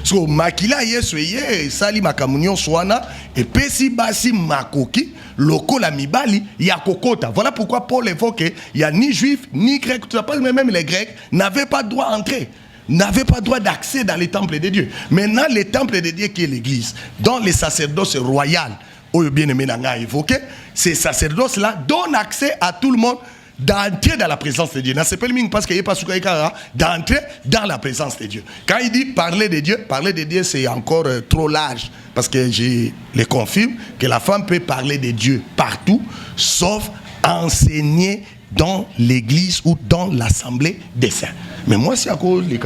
So makila yesoye sali makamunyo swana et pesi basi makoki loko la mibali ya kokota. Voilà pourquoi Paul évoque il y a ni juifs ni grecs, tu sais pas même les grecs n'avaient pas droit à entrer, n'avaient pas droit d'accès dans les temples de Dieu. Maintenant les temples de Dieu qui est l'église, dans les sacerdoces royales, au bien aimé nanga évoqué, ces sacerdoces là donnent accès à tout le monde d'entrer dans la présence de Dieu. Parce qu'il n'y a pas d'entrer dans la présence de Dieu. Quand il dit parler de Dieu, c'est encore trop large. Parce que je le confirme que la femme peut parler de Dieu partout, sauf enseigner dans l'église ou dans l'assemblée des saints. Mais moi, si les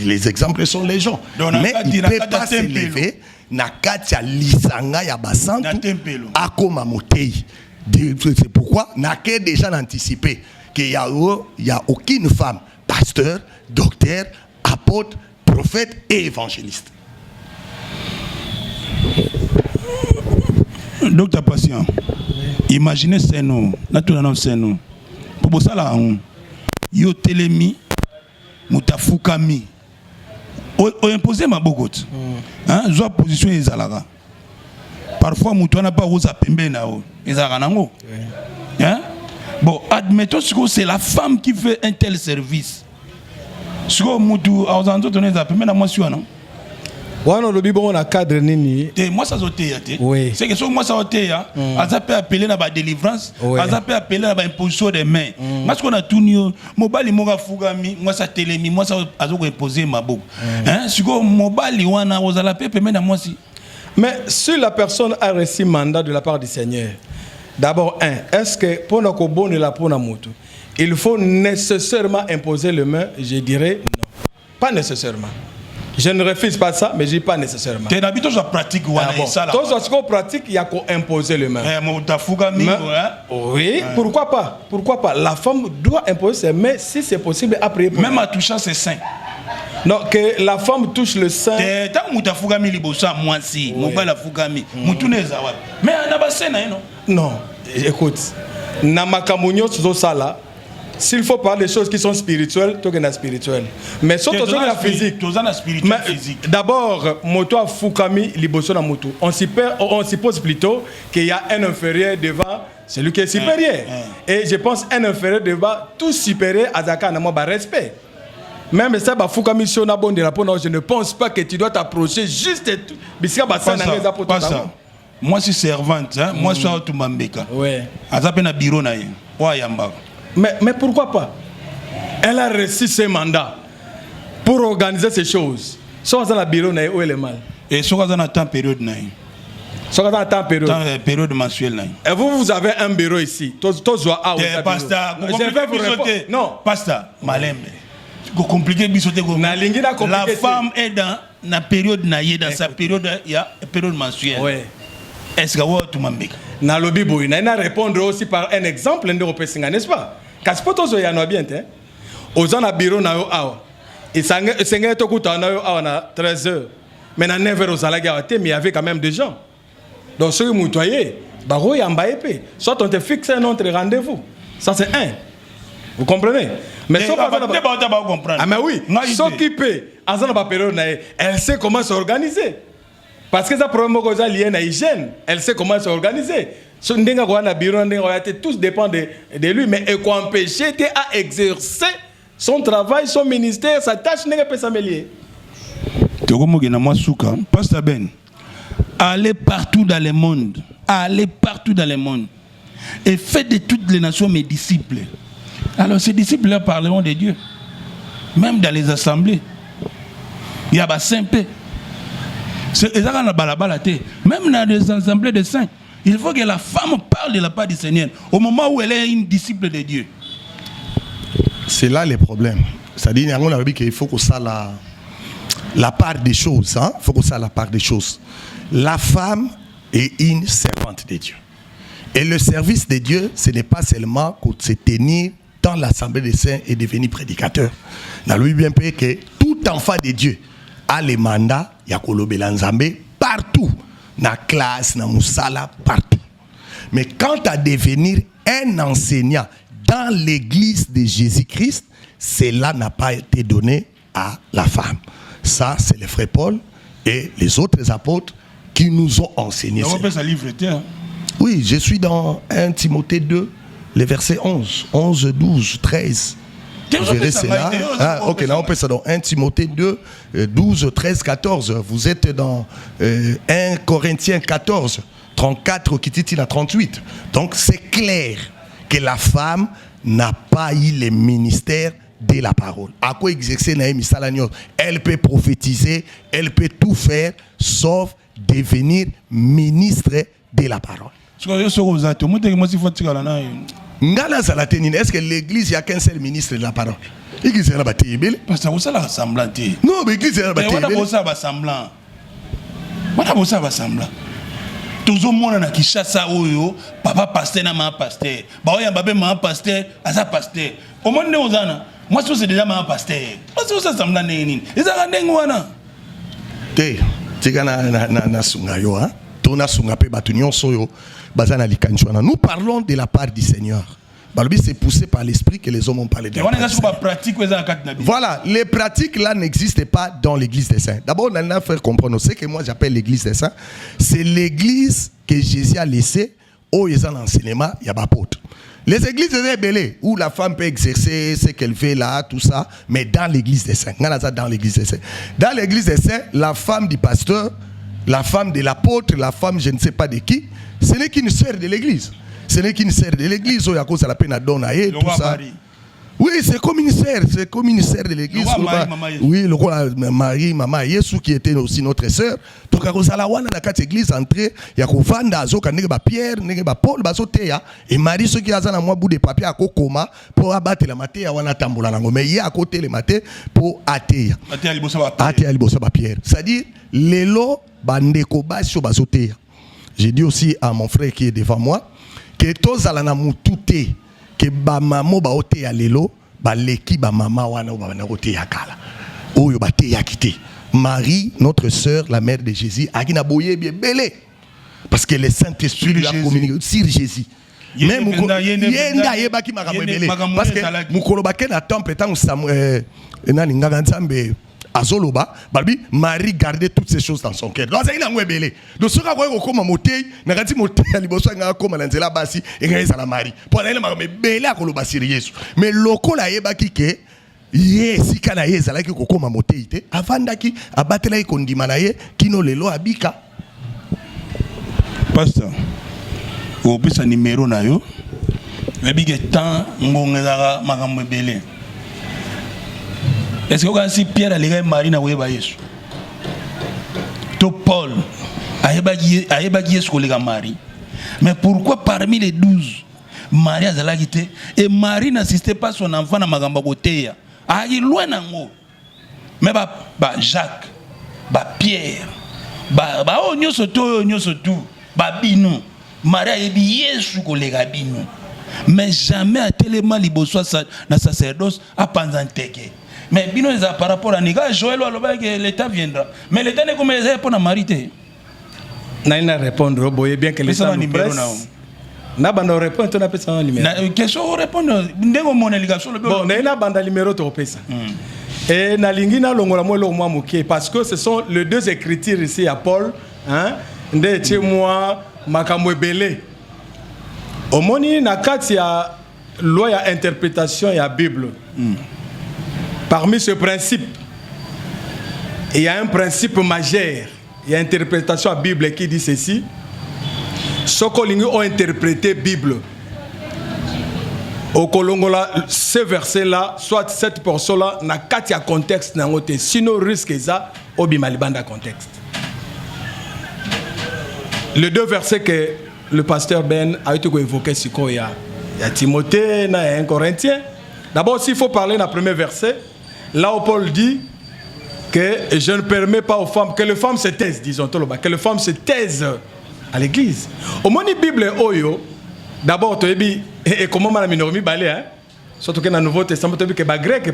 les exemples sont les gens. Mais il ne peut pas s'élever. Nakatia lisanga ya basantu akoma motei. C'est pourquoi Nake déjà anticipé qu'il y a aucune femme pasteur, docteur, apôtre, prophète et évangéliste. Docteur Patient, imaginez c'est nous, naturellement c'est nous. Pour ça là, yo telemi, mutafukami, o imposer ma bogote. Hein, joie position ezalaga. Parfois mutu n'a pas rosa pembe na o, ezalaga nango. Hein? Bon, admettons que c'est la femme qui fait un tel service. Ce que mutu a osé donner za pembe na moi sur non. Wana lobi bon na cadre nini moi ça zoté ya té oui c'est que so moi ça zoté ya aza peut appeler na ba délivrance aza peut appeler na ba imposition des mains parce qu'on a tout nio mobali moga fugami moi ça telemi moi ça azo ko imposer maboko hein siko mobali wana ozala pe pembe na moi si. Mais si la personne a reçu mandat de la part du Seigneur, d'abord est-ce que pour notre bonne la pour moto il faut nécessairement imposer les mains? Je dirais non, pas nécessairement. Je ne refuse pas ça, mais je dis pas nécessairement. Tu habites toujours pratique ou ça là. Tout ce qu'on pratique, il y a qu'à imposer les mains. Oui, pourquoi pas? Pourquoi pas? La femme doit imposer ses mains si c'est possible après. Même en touchant ses seins. Non, que la femme touche le sein. Non, écoute, Namakamunyo Sala. S'il faut parler des choses qui sont spirituelles, tu es spirituel. Mais surtout sur la physique. D'abord, moto fukami liboso na moto. On suppose plutôt qu'il y a un inférieur devant celui qui est supérieur. Et je pense un inférieur devant tout supérieur à Zaka na ba respect. Même ça ba fukami sur na bon de la peau, je ne pense pas que tu dois t'approcher juste bisika ba ça na pas ça. Moi je suis servante, hein. Moi je suis automambeka. Ouais. Azape na bureau na ye. Wa yamba. Mais pourquoi pas? Elle a reçu ce mandat pour organiser ces choses. Soit dans le bureau, où est le mal? Et soit dans la temps période. Soit dans la temps période. Période mensuelle. Et vous avez un bureau ici. Pasteur, je vais vous répondre. Non, pasteur, malembe. Compliqué la femme est dans la période dans sa période, il y a une période mensuelle. Oui. Est-ce que vous avez tout le na lobby boy na répondre aussi par un exemple n'est-ce pas? Parce que tous ya no bien hein. Aux na bureau na yo awa. Et sanga to kuta na yo awa na 13h. Mais na 9h aux alaga mais il y avait quand même des gens. Donc ceux qui mutoyer, ba ro ya mbaye pe. Soit on te fixe un autre rendez-vous. Ça c'est un. Vous comprenez? Mais ça pas comprendre. Ah mais oui, s'occuper en ça na période elle sait comment s'organiser. Parce que ça problème est lié à l'hygiène. Elle sait comment s'organiser. Tous dépend de lui. Mais il faut empêcher à exercer son travail, son ministère, sa tâche n'est pas s'améliorer. Pasteur Ben, allez partout dans le monde. Allez partout dans le monde. Et faites de toutes les nations mes disciples. Alors ces disciples-là parleront de Dieu. Même dans les assemblées. Il y a des saints. Même dans les assemblées de saints, il faut que la femme parle de la part du Seigneur au moment où elle est une disciple de Dieu. C'est là le problème. C'est-à-dire qu'il faut que ça la part des choses. Il faut que ça la part des choses. La femme est une servante de Dieu. Et le service de Dieu, ce n'est pas seulement que se tenir dans l'assemblée des saints et devenir prédicateur. Nous lui bien payé que tout enfant de Dieu a les mandats, il y a Kolobela Nzambe partout, dans la classe, dans Moussala, partout. Mais quant à devenir un enseignant dans l'église de Jésus-Christ, cela n'a pas été donné à la femme. Ça, c'est le frère Paul et les autres apôtres qui nous ont enseigné. Oui, je suis dans 1 Timothée 2, les versets 11, 12, 13. Vous verrez cela. Ok, là on peut ça dans 1 Timothée 2, 12, 13, 14. Vous êtes dans 1 Corinthiens 14, 34, qui à 38. Donc c'est clair que la femme n'a pas eu le ministère de la parole. À quoi exercer Naïmi Salagnos? Elle peut prophétiser, elle peut tout faire, sauf devenir ministre de la parole. Est-ce que l'église, il n'y a qu'un seul ministre de la parole? L'église est là-bas. Parce que ça va semblant. Non, mais l'église est là-bas. Ça va semblant. Ça va semblant. Tout le monde qui chasse oyo, papa pasteur na ma pasteur. Bah oya babé ma pasteur, asa pasteur. Au monde de ozana, moi c'est déjà ma pasteur. Parce que ça semblant nini. Ils a rendu ngwana. Te, tika na sunga yo hein. Nous parlons de la part du Seigneur. C'est poussé par l'esprit que les hommes ont parlé de la part. Voilà, les pratiques là n'existent pas dans l'église des saints. D'abord, on a fait comprendre ce que moi j'appelle l'église des saints. C'est l'église que Jésus a laissée où il y a l'enseignement, il y a pas apôtre. Les églises des belées où la femme peut exercer ce qu'elle fait là, tout ça, mais dans l'église des saints. Dans l'église des saints. Dans l'église des saints, la femme du pasteur, la femme de l'apôtre, la femme je ne sais pas de qui, ce n'est qu'une sœur de l'église. Ce n'est qu'une sœur de l'église où il y a cause à la peine à donner tout ça. Marie. Oui, c'est comme une sœur de l'église. Oui, le roi Marie, maman, Jésus qui était aussi notre sœur. Donc à cause à la wana dans cette église entrée, il y a kovanda azoka nenge ba Pierre, nenge ba Paul bazoteya et Marie ce qui a dans moi bout de papier à kokoma pour abattre la maté wana tambola nango mais il y a à côté le maté pour ateya. Ateya libosa ba Pierre. C'est-à-dire lelo bandeko basio bazoteya. J'ai dit aussi à mon frère qui est devant moi que tous alana mutute que ba mamo ba ote ya lelo ba leki ba mama wana ba na ote ya kala oyo ba te ya kité Marie notre sœur la mère de Jésus akina boye bien belé parce que le Saint-Esprit lui a communiqué sur Jésus même yenda yeba ki makambo belé parce que mukolo ba ke na temple tant Samuel na linga nzambe azoloba balbi Marie gardait toutes ces choses dans son cœur. Donc ça ina ngwebele. Donc ce ka ko koma motei na kati motei liboso nga koma na nzela basi engeza la Marie. Pour na ile makambe bele akoloba sur Yesu. Mais lokola yeba kike yesi kana yeza la ki ko koma motei te avandaki abatela ikondima na ye kino lelo abika. Pasteur. Au plus un numéro na yo. Mais bige temps ngongeza makambe bele. Est-ce que quand si Pierre a les Marie na weba Yesu to Paul ayeba Yesu ko lega Marie mais pourquoi parmi les 12 Marie azala quitté et Marie n'assistait pas son enfant na magamba boteya ayi loin nango mais ba Jacques ba Pierre ba onyoso tout ba bino Marie ayebi Yesu ko lega bino mais jamais à tellement liboso na sacerdoce a panzanteke. Mais bino par rapport à Niga, Joël que l'État viendra. Mais l'État n'est comme les pour la marité. N'a répondre, boye bien que l'État nous presse. N'a pas de répondre, on a pas ça numéro. Question répondre, ndego mon allegation le bon, n'a pas de numéro to pesa. Et na lingina longola mo lo mo moké parce que ce sont les deux écritures ici à Paul, hein, nde chez moi makambo belé. Omoni na kati ya loi ya interprétation ya Bible. Parmi ce principe, il y a un principe majeur. Il y a une interprétation à la Bible qui dit ceci. Ceux qui ont interprété la Bible, au Kolongola, ce verset-là, soit cette portion-là, n'a qu'à y contexte, sinon risque ça, au bimalibanda contexte. Les deux versets que le pasteur Ben a évoqué, c'est qu'il y a Timothée, il y a 1 Corinthien. D'abord, s'il faut parler dans le premier verset, là où Paul dit que je ne permets pas aux femmes, que les femmes se taisent, disons, que les femmes se taisent à l'église. Au moins, la Bible, d'abord, et comment on a mis hein? Surtout que dans le Nouveau Testament, le grec,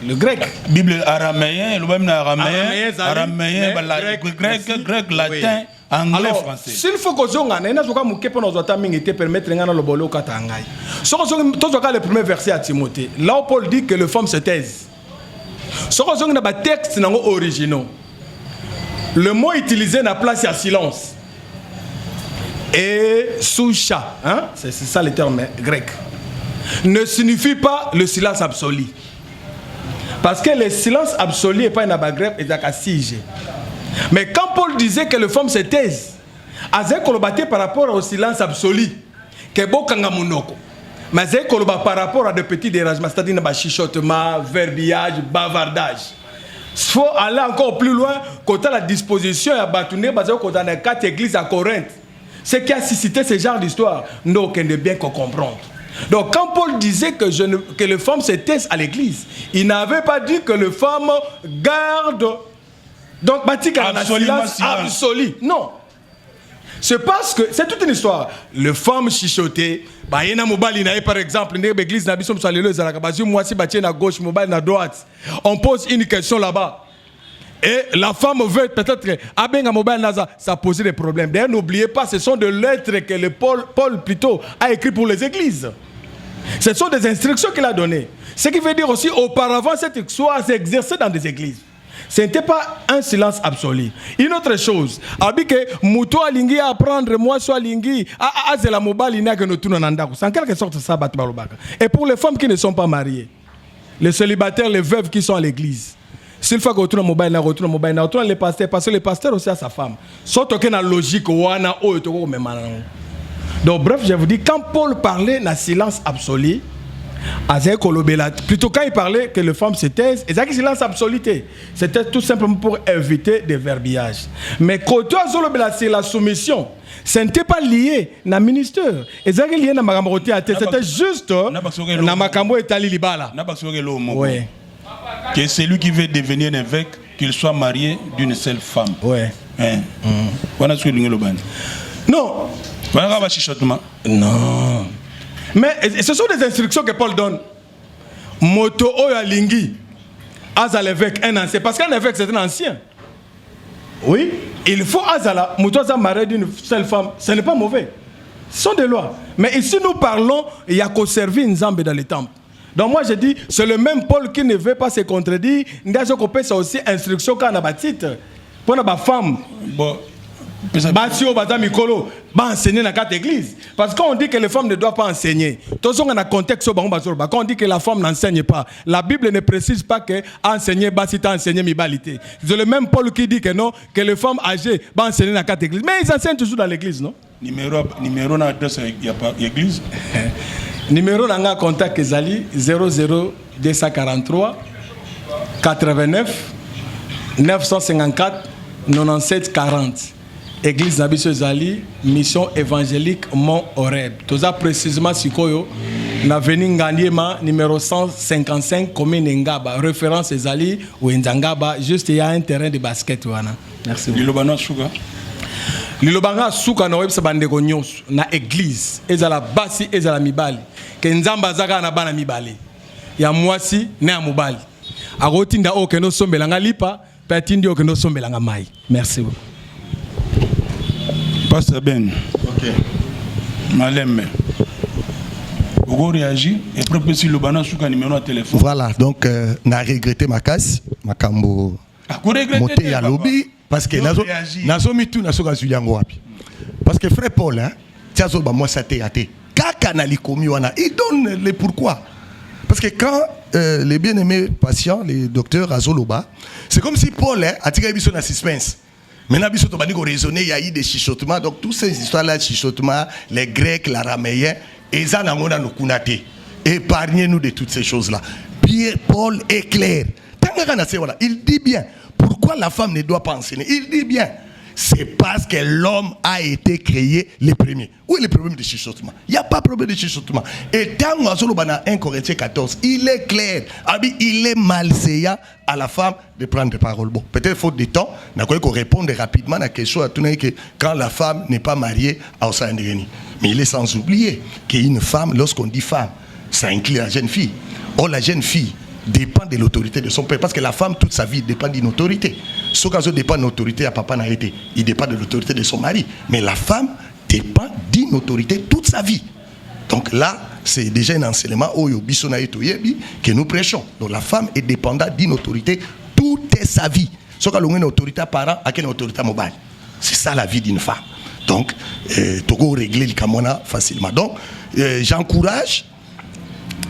le grec. Bible araméen, le même araméen, grec, latin. Anglais, alors, français. S'il faut que vous ayez le premier verset à Timothée, là où Paul dit que les femmes se taisent. Si vous avez un texte original, le mot utilisé dans la place à silence. Et soucha, hein? C'est ça le terme grec, ne signifie pas le silence absolu. Parce que le silence absolu n'est pas un abagrep et un sige. Mais quand Paul disait que les femmes se taisent, Azek Kolobaté par rapport au silence absolu, que Bokanga Monoko, mais Azek Koloba par rapport à de petits dérangements, c'est-à-dire un chichotement, verbiage, bavardage. Il faut aller encore plus loin, quand la disposition à Batouné, basé dans les 4 églises à Corinthe. Ce qui a suscité ce genre d'histoire, nous avons bien comprendre. Donc quand Paul disait que les femmes se taisent à l'église, il n'avait pas dit que les femmes gardent. Donc, silence absolu. Non. C'est parce que c'est toute une histoire. Les femmes chichotées, par exemple, l'église n'a pas à gauche, à droite. On pose une question là-bas. Et la femme veut peut-être, ça pose des problèmes. D'ailleurs, n'oubliez pas, ce sont des lettres que le Paul plutôt a écrit pour les églises. Ce sont des instructions qu'il a données. Ce qui veut dire aussi, auparavant, cette histoire s'est exercée dans des églises. Ce n'était pas un silence absolu. Une autre chose, que Mouto Alingi apprendre, moi soit Alingi, Azela Mobali n'a que nous tournons en c'est en quelque sorte ça. Et pour les femmes qui ne sont pas mariées, les célibataires, les veuves qui sont à l'église, s'il faut que retourne mobile, retourne les pasteurs, parce que le pasteur aussi a sa femme. Sauf que la logique, donc bref, je vous dis, quand Paul parlait dans silence absolu, plutôt quand il parlait que les femmes se taisent, et ça qui silence absolu, c'était tout simplement pour éviter des verbiages. Mais quand c'est la soumission, ce n'était pas lié à ministère. Et ça qui est lié à ma c'était juste dans ma cambo et tali libala. Oui. Que celui qui veut devenir un évêque, qu'il soit marié d'une seule femme. Oui. Non. Non. Mais ce sont des instructions que Paul donne. Moto Oyalingi, Azal évêque, un ancien. Parce qu'un évêque, c'est un ancien. Oui. Il faut Azala, Moto Azal marié d'une seule femme. Ce n'est pas mauvais. Ce sont des lois. Mais ici, nous parlons, il y a qu'au servir une zambe dans les temples. Donc moi, je dis, c'est le même Paul qui ne veut pas se contredire. C'est aussi instruction quand on a un titre. Pour la femme. Bon. Enseigner dans quatre églises. Parce qu'on dit que les femmes ne doivent pas enseigner. Quand on dit que la femme n'enseigne pas, la Bible ne précise pas que enseigner, c'est enseigner mibalité. C'est le même Paul qui dit que non, que les femmes âgées vont enseigner dans quatre églises. Mais ils enseignent toujours dans l'église, non? Numéro d'adresse, il n'y a pas d'église. Numéro d'anga contact Zali 00243 89 954 97 40. Église Nabiso Zali, mission évangélique Mont Horeb. Tout ça précisément Sikoyo, l'avenue Nganyema, numéro 155, commune Ngaba. Référence Zali ou Nzangaba, juste il y a un terrain de basket. Merci beaucoup. Lilobana Souka. Lilobana Souka na websa bandeko nyos na église. Ezala basi ezala mibali. Ke nzamba zaka na bana mibali. Ya mwasi na mobali. Agotinda o keno sombelanga lipa, petindi o keno sombelanga mai. Merci beaucoup. Pasteur Ben. Ok. Malem. Vous réagissez et proposez le banan sur un numéro de téléphone. Voilà, donc n'a regretté ma casse, ma cambo. Monté à lobby parce que nazo mitu nazo gazuliango wapi. Parce que frère Paul hein, tiazo ba moi ça théâté. Kaka na likomi wana, il donne les pourquoi. Parce que quand les bien-aimés patients, les docteurs Azoloba, c'est comme si Paul hein, a tiré biso na suspense. Maintenant, il y a eu des chuchotements. Donc, toutes ces histoires-là de chuchotements, les Grecs, l'araméen, épargnez-nous de toutes ces choses-là. Pierre, Paul est clair. Il dit bien. Pourquoi la femme ne doit pas enseigner? Il dit bien. C'est parce que l'homme a été créé le premier. Où est le problème de chuchotement? Il n'y a pas de problème de chuchotement. Et tant que 1 Corinthiens 14, il est clair. Il est malséant à la femme de prendre des paroles. Bon, peut-être faute de temps, on va répondre rapidement à la question que quand la femme n'est pas mariée à Osaindegeni. Mais il est sans oublier qu'une femme, lorsqu'on dit femme, ça inclut la jeune fille. Or, la jeune fille dépend de l'autorité de son père. Parce que la femme, toute sa vie, dépend d'une autorité. Ce cas dépend de l'autorité à papa n'a été. Il dépend de l'autorité de son mari. Mais la femme dépend d'une autorité toute sa vie. Donc là, c'est déjà un enseignement que nous prêchons. Donc la femme est dépendante d'une autorité toute sa vie. Ce cas une autorité parent à quelle autorité mobile. C'est ça la vie d'une femme. Donc, Togo régler le camona facilement. Donc, j'encourage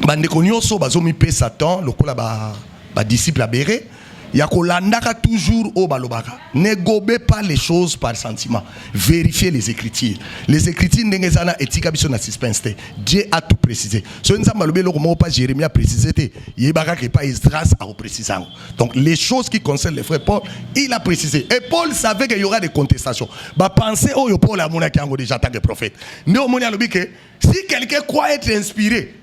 bandeko nyonso bazomi pe Satan lokola ba disciple abéré ya kolandaka toujours au balobaka. Ne gobez pas les choses par sentiment. Vérifiez les écritures. Les écritures ndengezana etika biso na suspense. Dieu a tout précisé. So nza malobé lokoma pas Jérémie a précisé te yebaka que pas Esdras a précisé. Donc les choses qui concernent les frères Paul, il a précisé. Et Paul savait qu'il y aura des contestations. Ba penser oh Paul a mona kango déjà tant que prophète. Ne o mona lobi que si quelqu'un croit être inspiré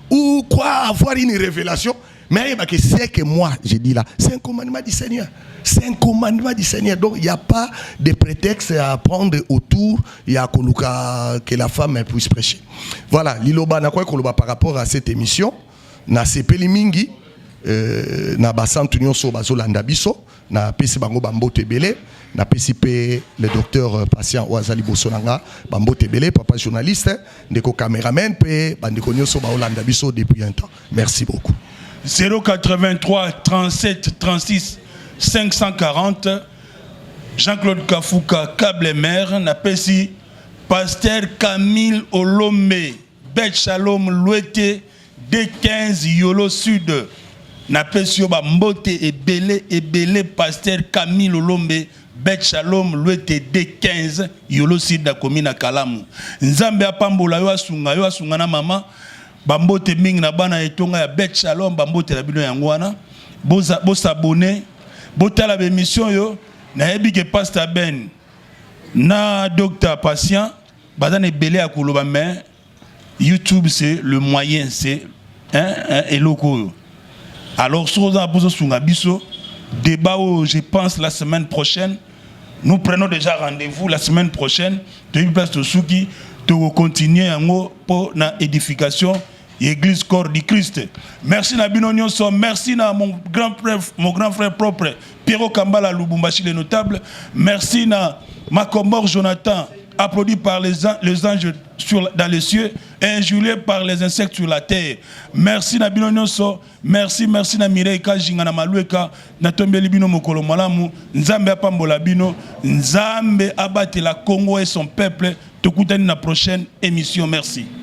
ou quoi avoir une révélation, mais c'est que moi j'ai dit là, c'est un commandement du Seigneur. C'est un commandement du Seigneur. Donc il n'y a pas de prétexte à prendre autour, il y a que la femme puisse prêcher. Voilà, liloba na quoi par rapport à cette émission, na sepeli mingi na basantu nyonso bazolanda biso na pesi bango bambote ebele na pesi pe le docteur patient Ouazali Bosonanga bambote ebele papa journaliste ndeko cameraman pe bandeko nyoso ba Olanda biso depuis un temps. Merci beaucoup. 083 37 36 540 Jean-Claude Kafouka câble mère na pesi pasteur Camille Olomé Bet Shalom Louete D15 Yolo Sud na pesi yo ba mbote ebele pasteur Camille Olomé Bet Shalom Louete D15 Yolo Sud na commune Kalamu. Nzambe apambola yo asunga na mama bambote mingi na bana etonga ya Bet Shalom bambote la bino yango wana bosa abonné botala ba émission yo na yebi ke pasteur Ben na docteur patient bazane belé à koloba mais YouTube c'est le moyen c'est et loco. Alors sur ça pour sunga biso débat je pense la semaine prochaine nous prenons déjà rendez-vous la semaine prochaine de une place de Souki de continuer pour na édification Église corps du Christ. Merci na bino nyonso, merci na mon grand frère propre Pierrot Kambala Lubumbashi le notable. Merci na Macomor Jonathan applaudi par les anges dans les cieux et injurié par les insectes sur la terre. Merci na bino nyonso, merci na Mireille Kajinga na Malueka na tombeli bino mokolo malamu, Nzambe apambola bino, Nzambe abate la Congo et son peuple. Tokutani na prochaine émission. Merci.